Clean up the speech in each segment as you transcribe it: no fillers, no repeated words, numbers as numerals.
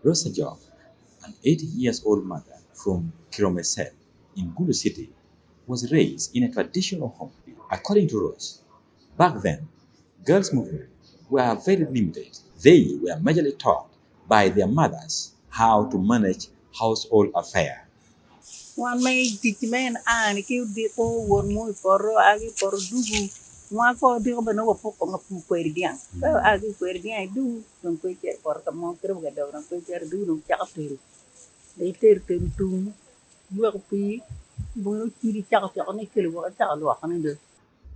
Rosa Job, an 80 years old mother from Kiromesel in Gulu City, was raised in a traditional home. According to Rose, back then, girls' movement were very limited. They were majorly taught by their mothers how to manage household affairs. Wan may teach men an ki di ko won mo poro agi poro dugu wan ko di ko bano ko ko ngapu ko diang ko agi ko diang du non ko che por ka mo kro ga do non ko che du non cha ter de ter tu bu ko pi bu ki di cha ko ne ke lo cha lo ka ne de.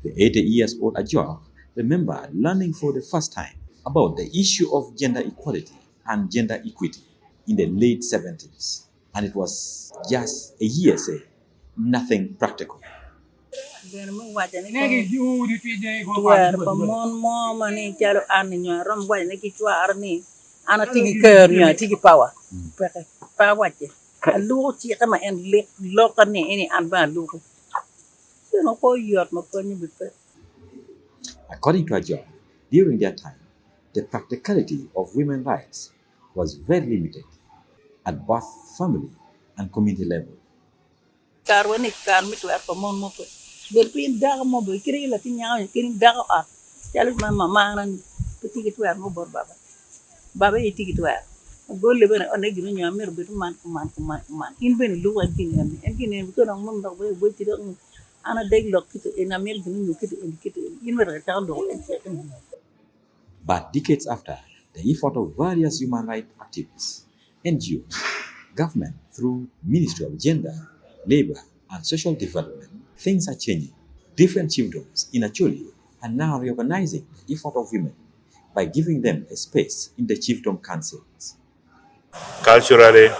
The 80 years old Ajok remembered learning for the first time about the issue of gender equality and gender equity in the late 70s. And it was just a hearsay, nothing practical. Ben mo wa ne ko tuar pa mon mo mani chalo an nyo rom wa ne ki tuar ni ana tigi ker nyo tigi power pa pa wa che lu chi ka ma en le lo ka ne ni an ba lu ko no ko yot mo ko ni bi pe. According to Ajok, during their time, the practicality of women's rights was very limited at both family and community level. Kar woni kar mi tuar pa mon mo pe bel pin da mo be kiri la ti nya kiri da a chalo ma mama nan tigi tuar mo bor baba baba e tigi tuar golle bene on e gino nya mer be man in ben lu wa kin en kin en ko non mon do be ti do ana deg lo kiti en amel gino ñu kiti in mer ta do en ci But decades after, the effort of various human rights activists, NGOs, government through Ministry of Gender, Labor, and Social Development, things are changing. Different chiefdoms in Acholi are now reorganizing the effort of women by giving them a space in the chiefdom councils. Culturally,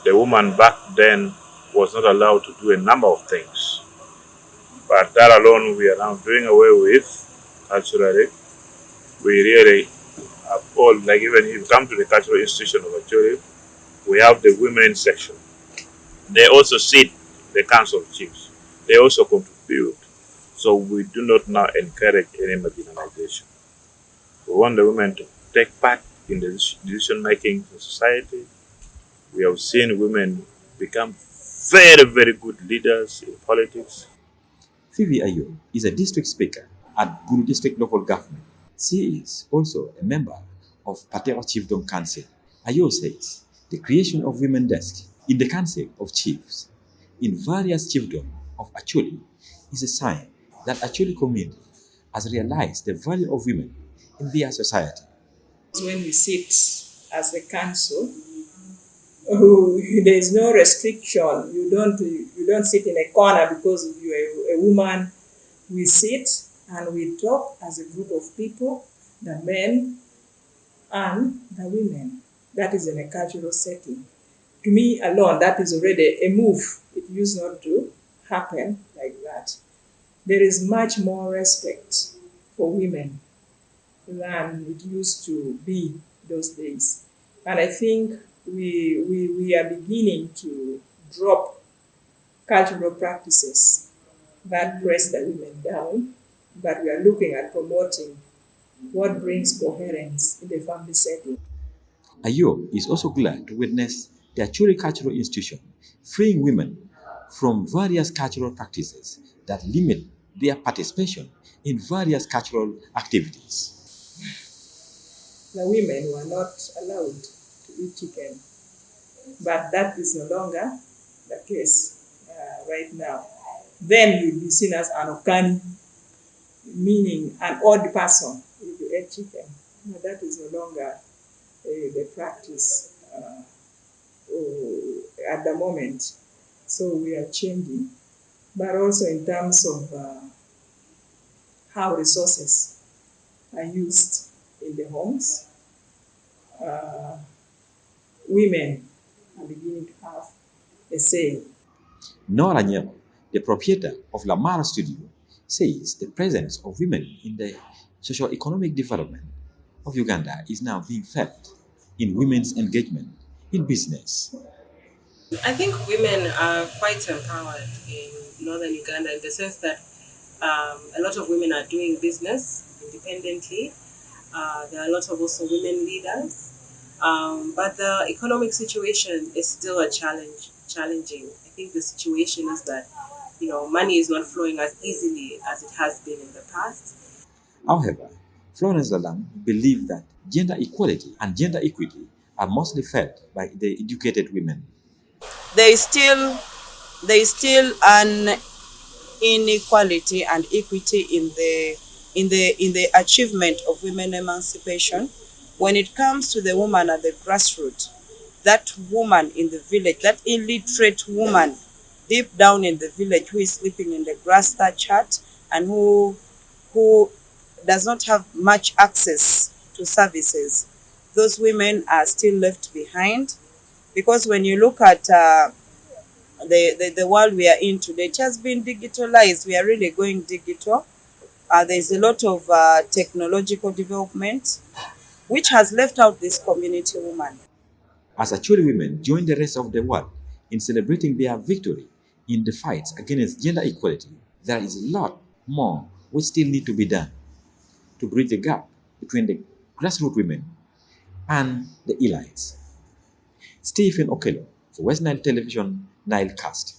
the woman back then was not allowed to do a number of things. But that alone we are now doing away with culturally. We really have all, like even if you come to the cultural institution of Acholi, we have the women section. They also sit the council of chiefs. They also contribute. So we do not now encourage any marginalization. We want the women to take part in the decision making in society. We have seen women become very, very good leaders in politics. Phoebe Ayo is a district speaker at Guru District Local Government. She is also a member of Patera Chiefdom Council. Ayo says the creation of women desk in the Council of Chiefs in various chiefdoms of Acholi is a sign that Acholi community has realized the value of women in their society. When we sit as the council, there is no restriction. You don't sit in a corner because you are a woman. We sit and we talk as a group of people, the men and the women. That is in a cultural setting. To me alone, that is already a move. It used not to happen like that. There is much more respect for women than it used to be those days. And I think we are beginning to drop cultural practices that press the women down, but we are looking at promoting what brings coherence in the family setting. Ayo is also glad to witness the Acholi Cultural Institution freeing women from various cultural practices that limit their participation in various cultural activities. The women were not allowed to eat chicken, but that is no longer the case right now. Then you'll be seen as an okani, meaning an odd person if you eat chicken. But that is no longer the practice at the moment. So we are changing, but also in terms of how resources are used in the homes, women are beginning to have a say. Nora Nyero, the proprietor of Lamara Studio, says the presence of women in the socio-economic development of Uganda is now being felt in women's engagement in business. I think women are quite empowered in northern Uganda in the sense that a lot of women are doing business independently. There are a lot of also women leaders. But the economic situation is still a challenging. I think the situation is that, money is not flowing as easily as it has been in the past. However, Florence Lalam believed that gender equality and gender equity are mostly felt by the educated women. There is still an inequality and equity in the achievement of women emancipation when it comes to the woman at the grassroots. That woman in the village, that illiterate woman deep down in the village who is sleeping in the grass thatch hut, and who does not have much access to services, those women are still left behind. Because when you look at the world we are in today, it has been digitalized. We are really going digital. There's a lot of technological development which has left out this community woman. As Acholi women join the rest of the world in celebrating their victory in the fight against gender equality, there is a lot more which still need to be done to bridge the gap between the grassroots women and the elites. Stephen Okello for West Nile Television, Nilecast.